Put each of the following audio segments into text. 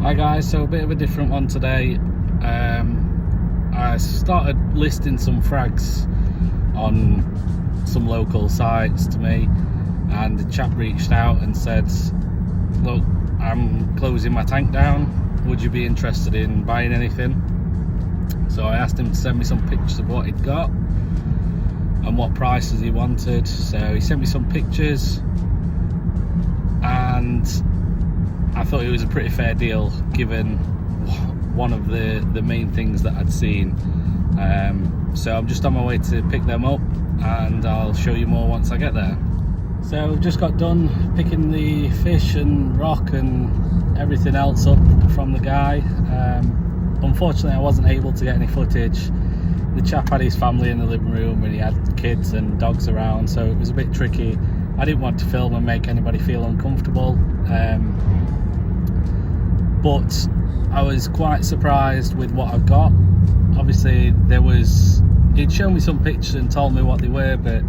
Hi guys, so a bit of a different one today. I started listing some frags on some local sites to me, and the chap reached out and said, look, I'm closing my tank down, would you be interested in buying anything? So I asked him to send me some pictures of what he'd got and what prices he wanted. So he sent me some pictures, and I thought it was a pretty fair deal given one of the main things that I'd seen. So I'm just on my way to pick them up, and I'll show you more once I get there. So I've just got done picking the fish and rock and everything else up from the guy. Unfortunately I wasn't able to get any footage. The chap had his family in the living room and he had kids and dogs around, so it was a bit tricky. I didn't want to film and make anybody feel uncomfortable. But I was quite surprised with what I've got. Obviously he'd shown me some pictures and told me what they were, but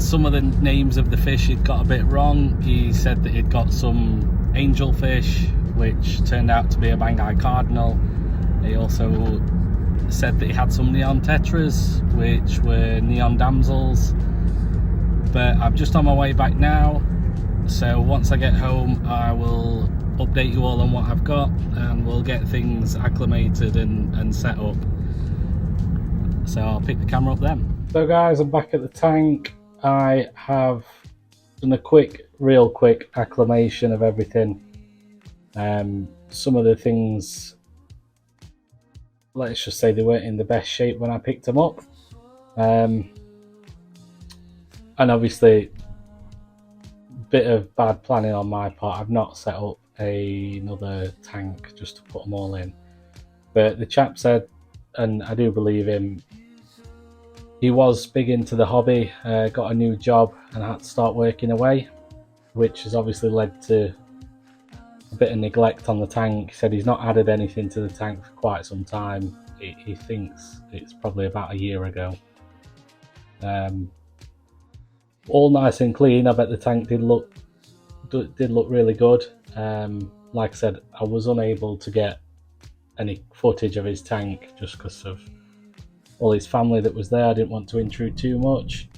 some of the names of the fish he'd got a bit wrong. He said that he'd got some angelfish, which turned out to be a Bangai cardinal. He also said that he had some neon tetras, which were neon damsels. But I'm just on my way back now, so once I get home I will update you all on what I've got, and we'll get things acclimated and set up. So I'll pick the camera up then. So guys, I'm back at the tank. I have done a real quick acclimation of everything. Some of the things, let's just say they weren't in the best shape when I picked them up. And obviously, bit of bad planning on my part. I've not set up another tank just to put them all in. But the chap said, and I do believe him, he was big into the hobby, got a new job and had to start working away, which has obviously led to a bit of neglect on the tank. He said he's not added anything to the tank for quite some time. He thinks it's probably about a year ago. All nice and clean. I bet the tank did look really good. Like I said, I was unable to get any footage of his tank just because of all his family that was there. I didn't want to intrude too much.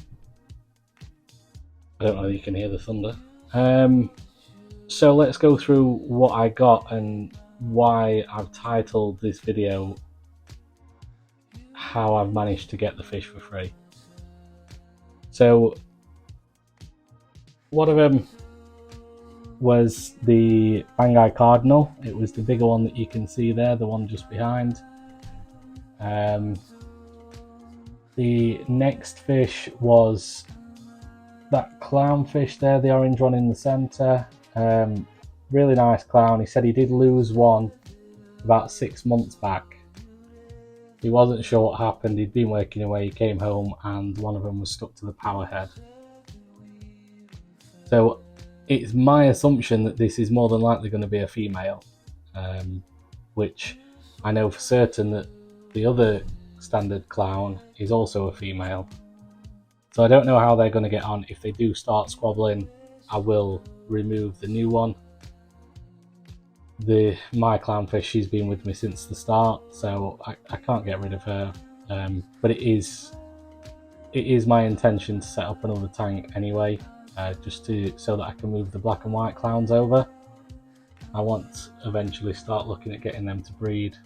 I don't know if you can hear the thunder. So let's go through what I got and why I've titled this video How I've Managed to Get the Fish for Free. So one of them was the Bangai Cardinal. It was the bigger one that you can see there, the one just behind. The next fish was that clownfish there, the orange one in the centre. Really nice clown. He said he did lose one about 6 months back. He wasn't sure what happened. He'd been working away, he came home and one of them was stuck to the power head. So it's my assumption that this is more than likely going to be a female, which I know for certain that the other standard clown is also a female. So I don't know how they're going to get on. If they do start squabbling, I will remove the new one. My clownfish, she's been with me since the start, so I can't get rid of her. But it is my intention to set up another tank anyway, just so that I can move the black and white clowns over. I want to eventually start looking at getting them to breed.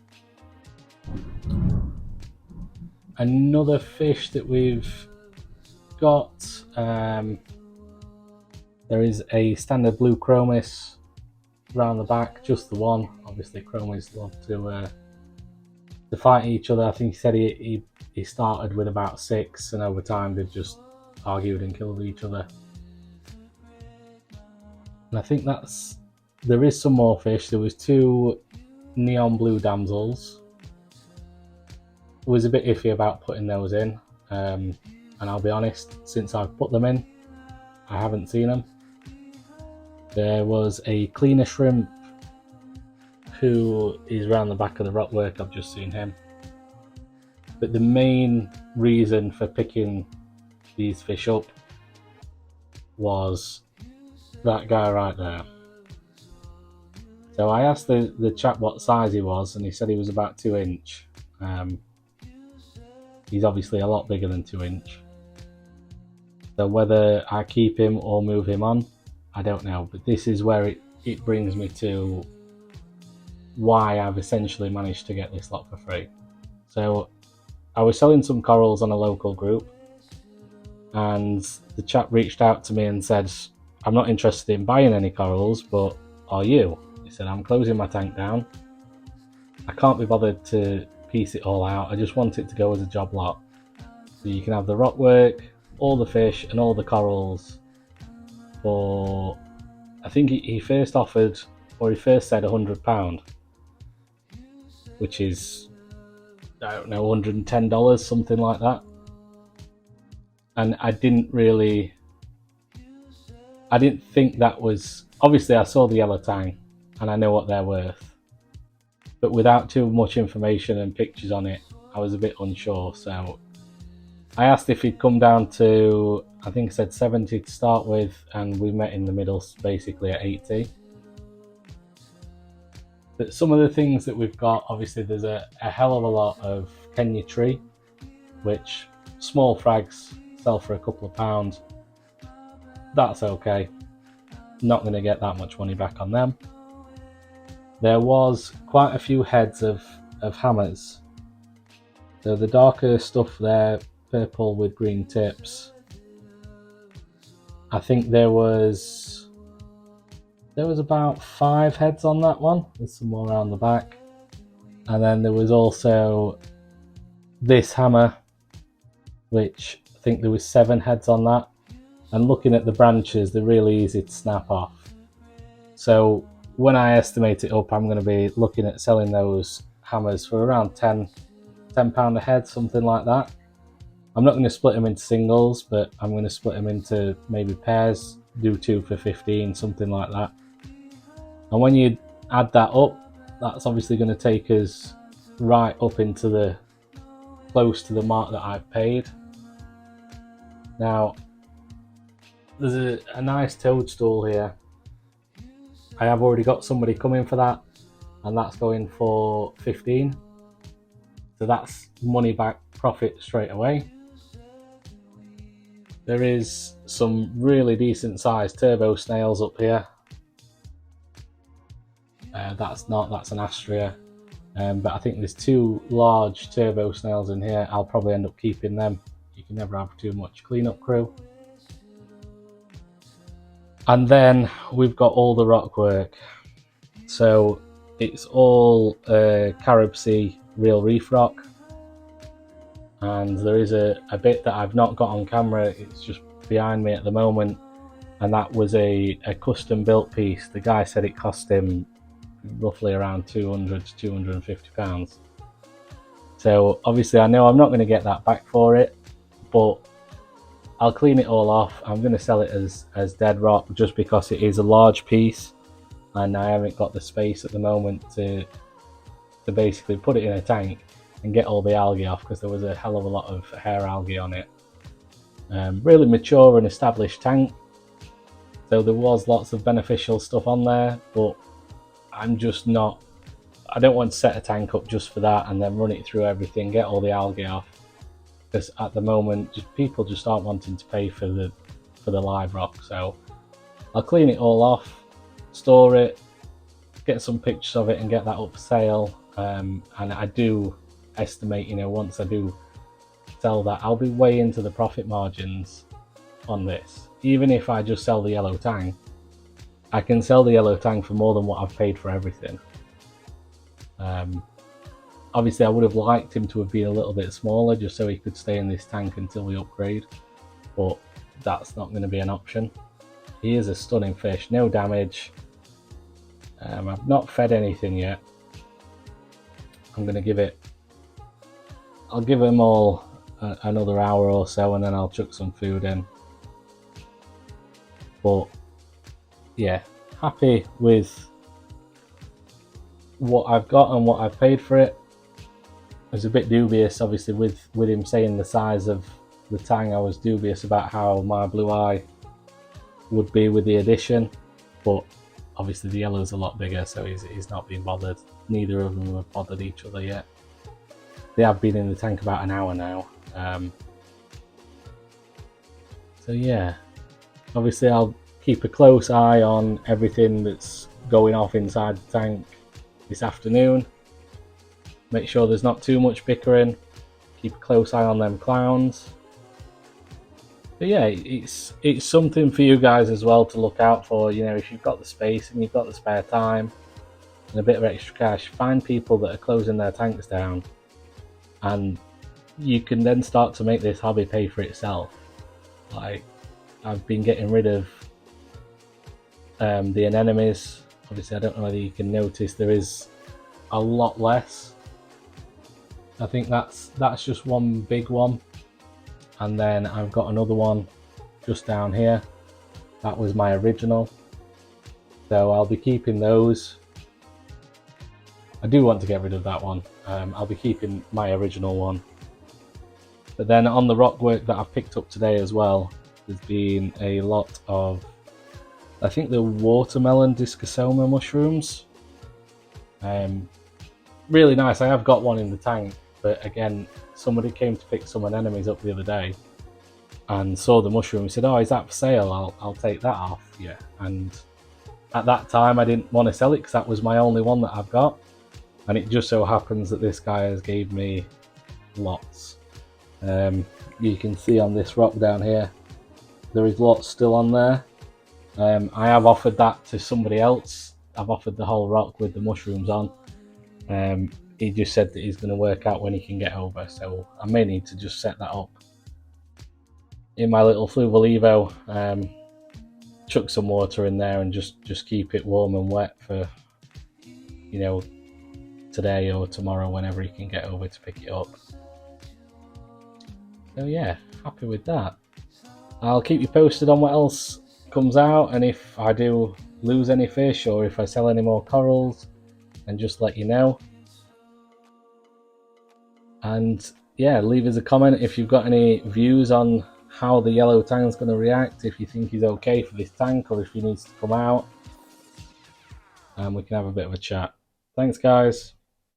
Another fish that we've got, there is a standard blue chromis around the back, just the one. Obviously chromis love to fight each other. I think he said he started with about 6 and over time they've just argued and killed each other. And I think there is some more fish. There was 2 neon blue damsels. Was a bit iffy about putting those in, and I'll be honest, since I've put them in I haven't seen them. There was a cleaner shrimp who is around the back of the rockwork. I've just seen him. But the main reason for picking these fish up was that guy right there. So I asked the chap what size he was, and he said he was about 2 inch. He's obviously a lot bigger than 2 inch. So whether I keep him or move him on, I don't know. But this is where it brings me to why I've essentially managed to get this lot for free. So I was selling some corals on a local group, and the chap reached out to me and said, I'm not interested in buying any corals, but are you? He said, I'm closing my tank down. I can't be bothered to piece it all out. I just want it to go as a job lot. So you can have the rock work, all the fish and all the corals for, I think he first offered, or he first said £100, which is, I don't know, $110, something like that. And I didn't think that was, obviously I saw the yellow tang and I know what they're worth, but without too much information and pictures on it, I was a bit unsure. So I asked if he'd come down to, I think I said 70 to start with, and we met in the middle, basically at 80. But some of the things that we've got, obviously there's a hell of a lot of Kenya tree, which small frags sell for a couple of pounds. That's okay. Not going to get that much money back on them. There was quite a few heads of hammers. So the darker stuff there, purple with green tips. I think there was about 5 heads on that one. There's some more around the back. And then there was also this hammer, which I think there was 7 heads on that. And looking at the branches, they're really easy to snap off. So when I estimate it up, I'm going to be looking at selling those hammers for around £10 a head, something like that. I'm not going to split them into singles, but I'm going to split them into maybe pairs, do 2 for 15, something like that. And when you add that up, that's obviously going to take us right up into the close to the mark that I've paid. Now, there's a nice toadstool here. I have already got somebody coming for that, and that's going for 15. So that's money back profit straight away. There is some really decent sized turbo snails up here. That's an Astrea, but I think there's 2 large turbo snails in here. I'll probably end up keeping them. You can never have too much cleanup crew. And then we've got all the rock work. So it's all Carib Sea real reef rock. And there is a bit that I've not got on camera, it's just behind me at the moment, and that was a custom built piece. The guy said it cost him roughly around £200 to £250. So obviously I know I'm not going to get that back for it, but I'll clean it all off. I'm going to sell it as dead rock just because it is a large piece and I haven't got the space at the moment to basically put it in a tank and get all the algae off, because there was a hell of a lot of hair algae on it. Really mature and established tank, so there was lots of beneficial stuff on there, but I don't want to set a tank up just for that and then run it through everything, get all the algae off, because at the moment people just aren't wanting to pay for the live rock. So I'll clean it all off, store it, get some pictures of it and get that up for sale. And I do estimate, once I do sell that, I'll be way into the profit margins on this. Even if I just sell the yellow tang, I can sell the yellow tang for more than what I've paid for everything. Obviously I would have liked him to have been a little bit smaller just so he could stay in this tank until we upgrade, but that's not going to be an option. He is a stunning fish, no damage. I've not fed anything yet. I'll give him all another hour or so, and then I'll chuck some food in. But yeah, happy with what I've got and what I've paid for it. I was a bit dubious, obviously, with him saying the size of the tang. I was dubious about how my blue eye would be with the addition, but obviously the yellow's a lot bigger, so he's not being bothered. Neither of them have bothered each other yet. They have been in the tank about an hour now. So yeah, obviously I'll keep a close eye on everything that's going off inside the tank this afternoon. Make sure there's not too much bickering. Keep a close eye on them clowns. But yeah, it's something for you guys as well to look out for. You know, if you've got the space and you've got the spare time and a bit of extra cash, find people that are closing their tanks down, and you can then start to make this hobby pay for itself. Like, I've been getting rid of the anemones. Obviously, I don't know whether you can notice there is a lot less. I think that's just one big one, and then I've got another one just down here. That was my original, so I'll be keeping those. I do want to get rid of that one. I'll be keeping my original one. But then on the rock work that I've picked up today as well, there's been a lot of, I think, the watermelon discosoma mushrooms. Really nice. I have got one in the tank, but again, somebody came to pick some anemones up the other day and saw the mushroom and said, "Oh, is that for sale? I'll take that off." Yeah, and at that time I didn't want to sell it because that was my only one that I've got, and it just so happens that this guy has gave me lots. You can see on this rock down here, there is lots still on there. I have offered that to somebody else. I've offered the whole rock with the mushrooms on. He just said that he's going to work out when he can get over, so I may need to just set that up in my little Fluval Evo, chuck some water in there and just keep it warm and wet for, you know, today or tomorrow, whenever he can get over to pick it up. So yeah, happy with that. I'll keep you posted on what else comes out, and if I do lose any fish or if I sell any more corals, and just let you know. And yeah, leave us a comment if you've got any views on how the yellow tang's going to react, if you think he's okay for this tank or if he needs to come out, and we can have a bit of a chat. Thanks guys.